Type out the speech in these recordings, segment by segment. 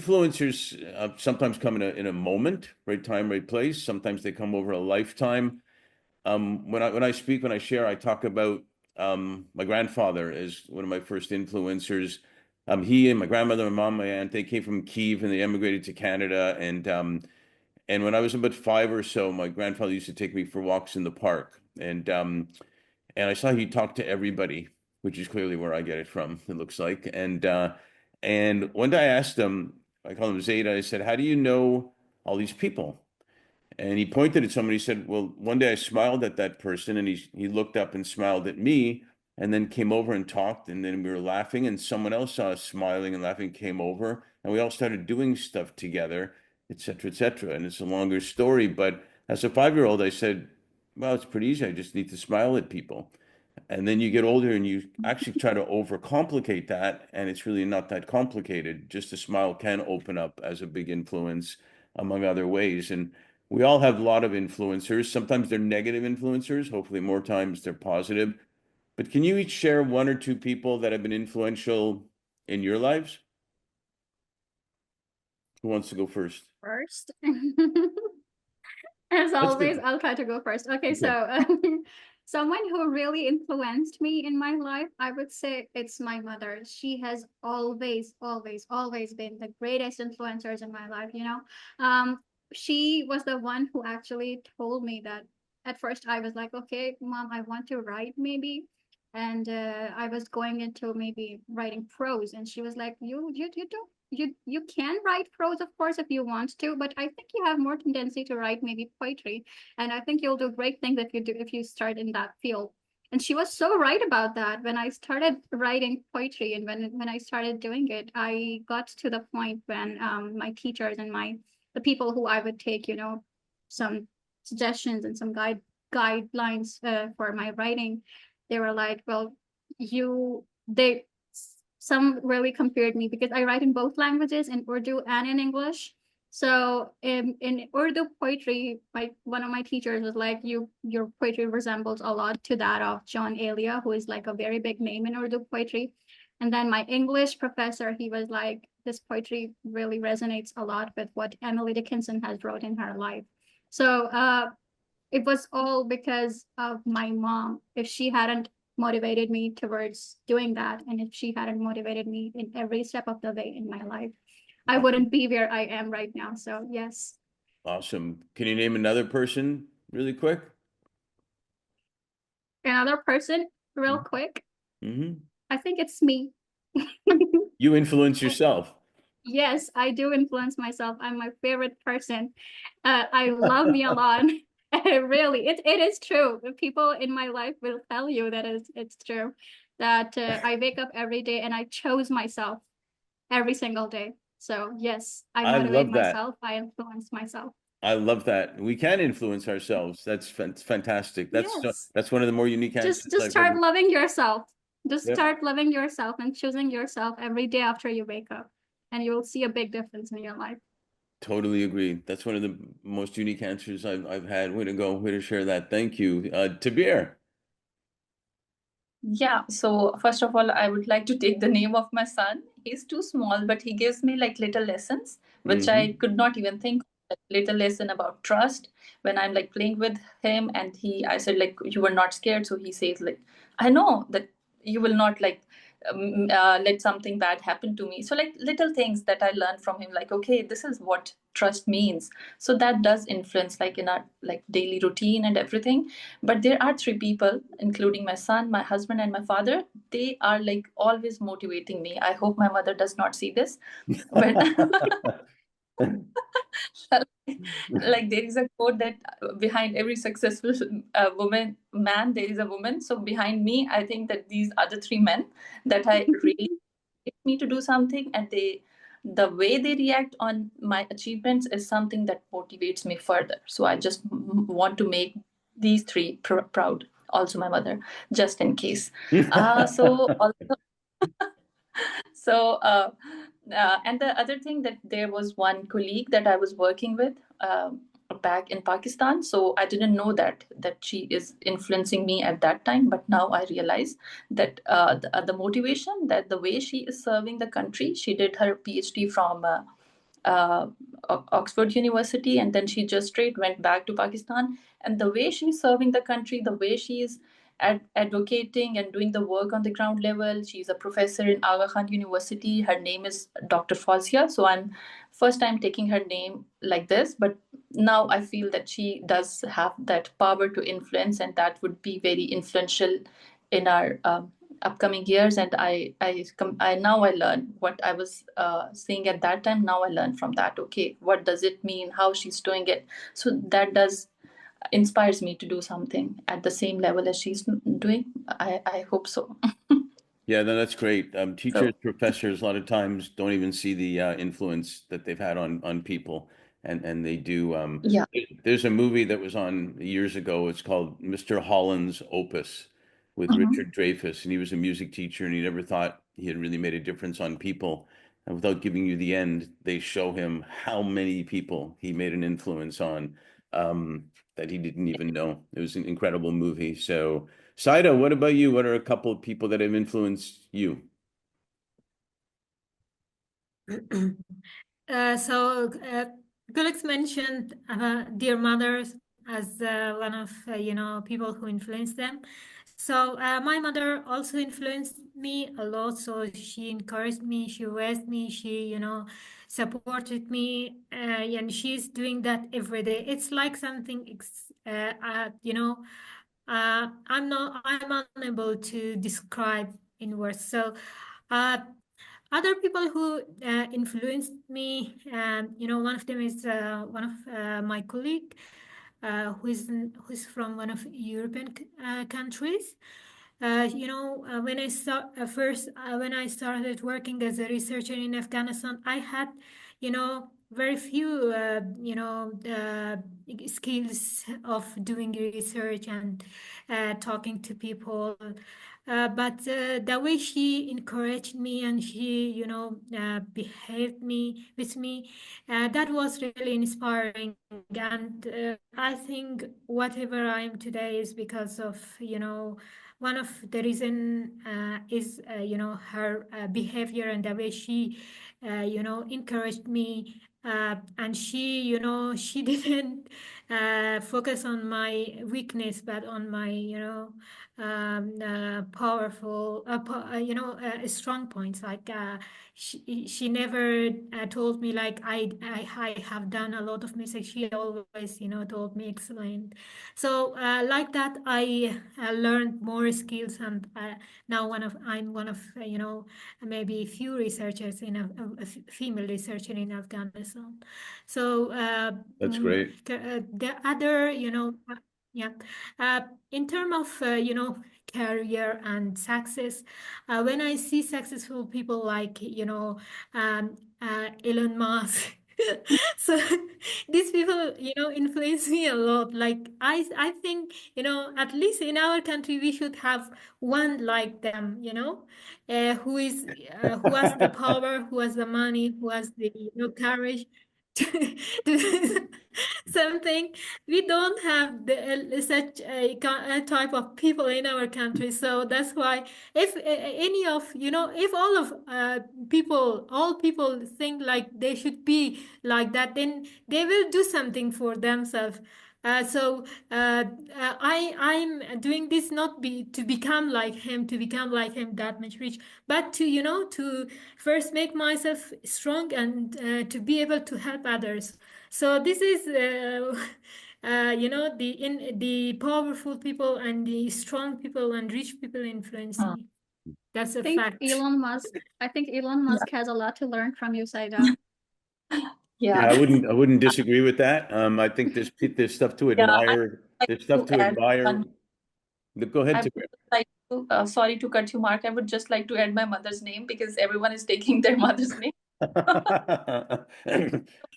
influencers sometimes come in a moment, right time, right place. Sometimes they come over a lifetime. When I speak, when I share, I talk about my grandfather as one of my first influencers. He and my grandmother, my mom, my aunt, they came from Kiev and they emigrated to Canada. And when I was about five or so, my grandfather used to take me for walks in the park. And I saw he talked to everybody, which is clearly where I get it from, it looks like. And one day I asked him, I call him Zayda, I said, "How do you know all these people?" And he pointed at somebody, he said, "Well, one day I smiled at that person," and he looked up and smiled at me, and then came over and talked, and then we were laughing, and someone else saw us smiling and laughing, came over, and we all started doing stuff together, et cetera, et cetera. And it's a longer story, but as a 5-year-old, I said, "Well, it's pretty easy. I just need to smile at people." And then you get older and you actually try to overcomplicate that, and it's really not that complicated. Just a smile can open up as a big influence, among other ways. And we all have a lot of influencers. Sometimes they're negative influencers. Hopefully, more times they're positive. But can you each share one or two people that have been influential in your lives? Who wants to go first? First. As Let's go. always, I'll try to go first. Okay, Okay. so someone who really influenced me in my life, I would say it's my mother. She has always, always, always been the greatest influencers in my life, you know. She was the one who actually told me that at first I was like, okay, mom, I want to write maybe. And I was going into maybe writing prose, and she was like, you don't you can write prose, of course, if you want to, but I think you have more tendency to write maybe poetry, and I think you'll do great things if you start in that field. And she was so right about that. When I started writing poetry and when I started doing it, I got to the point when my teachers and the people who I would take, you know, some suggestions and some guidelines for my writing, they were like, well, they some really compared me because I write in both languages, in Urdu and in English. So in Urdu poetry, one of my teachers was like, your poetry resembles a lot to that of John Elia, who is like a very big name in Urdu poetry. And then my English professor, he was like, this poetry really resonates a lot with what Emily Dickinson has wrote in her life. So it was all because of my mom. If she hadn't motivated me towards doing that, and if she hadn't motivated me in every step of the way in my life, I wouldn't be where I am right now. So yes. Awesome. Can you name another person really quick? Another person, real quick, Mm-hmm. I think it's me. You influence yourself. Yes, I do influence myself. I'm my favorite person. I love me a lot. Really, it is true. The people in my life will tell you that it's true. That I wake up every day and I chose myself every single day. So yes, I I motivate love that. myself. I influence myself. I love that. We can influence ourselves. That's fantastic. Yes. That's one of the more unique answers Just I've start ever. loving yourself. Just Yep, start loving yourself and choosing yourself every day after you wake up, and you will see a big difference in your life. totally agree. That's one of the most unique answers I've had. Way to go. Way to share that. Thank you. Tabir. Yeah, so first of all, I would like to take the name of my son. He's too small, but he gives me like little lessons, which I Mm-hmm. could not even think of. Like, little lesson about trust when I'm like playing with him, and I said like, you were not scared, so he says like, I know that you will not like let something bad happen to me. So like little things that I learned from him, like okay, this is what trust means. So that does influence like in our like daily routine and everything. But there are three people, including my son, my husband, and my father. They are like always motivating me. I hope my mother does not see this, but like there is a quote that behind every successful woman man there is a woman. So behind me, I think that these are the three men that I really get me to do something, and the way they react on my achievements is something that motivates me further. So I just want to make these three proud, also my mother, just in case. So also, so and the other thing, that there was one colleague that I was working with back in Pakistan. So I didn't know that she is influencing me at that time, but now I realize that the motivation, that the way she is serving the country. She did her PhD from uh, Oxford University, and then she just straight went back to Pakistan. And the way she's serving the country, the way she is advocating and doing the work on the ground level. She's a professor in Aga Khan University. Her name is Dr. Fazia. So I'm first time taking her name like this, but now I feel that she does have that power to influence, and that would be very influential in our upcoming years. And I now I learn what I was saying at that time. Now I learn from that. Okay, what does it mean? How she's doing it? So that does inspires me to do something at the same level as she's doing. I hope so. Yeah, no, that's great. Teachers, So professors, a lot of times don't even see the influence that they've had on people, and they do. yeah. There's a movie that was on years ago. It's called Mr. Holland's Opus with Mhm. Richard Dreyfuss, and he was a music teacher, and he never thought he had really made a difference on people. And without giving you the end, they show him how many people he made an influence on, that he didn't even know. It was an incredible movie. So. Saida, what about you? What are a couple of people that have influenced you? Felix mentioned dear mothers as one of people who influenced them. So my mother also influenced me a lot. So she encouraged me, she raised me, she supported me, and she's doing that every day. It's like something I'm unable to describe in words. So uh, other people who influenced me, one of them is one of my colleague who's from one of European countries. When I start first when I started working as a researcher in Afghanistan, I had, very few, skills of doing research and talking to people. But the way she encouraged me and she, behaved me with me, that was really inspiring. And I think whatever I am today is because of, one of the reason is, her behavior and the way she, encouraged me. And she, she didn't focus on my weakness, but on my, powerful, strong points. Like she never told me like I have done a lot of mistakes. She always, told me excellent. So like that, I learned more skills, and now I'm one of maybe few researchers in a female researcher in Afghanistan. So That's great. the other, yeah, in terms of career and success, when I see successful people like Elon Musk. So these people, influence me a lot. Like I think, at least in our country we should have one like them, who has the power, who has the money, who has the courage to do something. We don't have such a type of people in our country. So that's why if any of, if all of all people think like they should be like that, then they will do something for themselves. I'm doing this not to become like him, that much rich, but to, to first make myself strong and to be able to help others. So this is the powerful people and the strong people and rich people influence Mm. me. That's I a think fact. Elon Musk. I think Elon Yeah. Musk has a lot to learn from you, Saida. Yeah, Yeah. I wouldn't disagree with that. I think there's stuff to Yeah. I admire. like There's stuff to to add admire. one. Go ahead, I would Tabeer. just like to, sorry to cut you, Mark. I would just like to add my mother's name because everyone is taking their mother's name. Please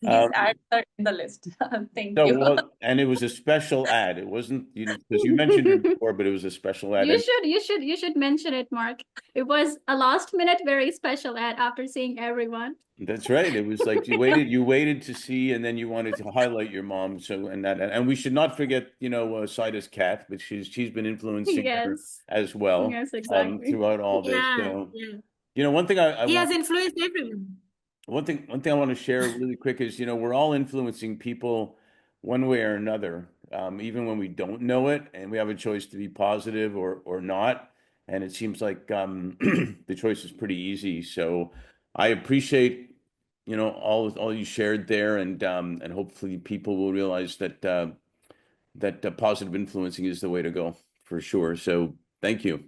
Um, add her in the list. Thank no, you. well, and it was a special ad. It wasn't you because you mentioned her before, but it was a special ad. You And should, you should mention it, Mark. It was a last minute, very special ad after seeing everyone. that's right. It was like you waited to see, and then you wanted to highlight your mom. So, and we should not forget, Saida's cat, but she's been influencing her Yes. as well, Yes, exactly. throughout all this. Yeah, So, yeah. one thing I He want. has influenced everyone. One thing I want to share really quick is, we're all influencing people one way or another, even when we don't know it, and we have a choice to be positive or not. And it seems like the choice is pretty easy. So I appreciate, all you shared there, and hopefully people will realize that positive influencing is the way to go for sure. So thank you.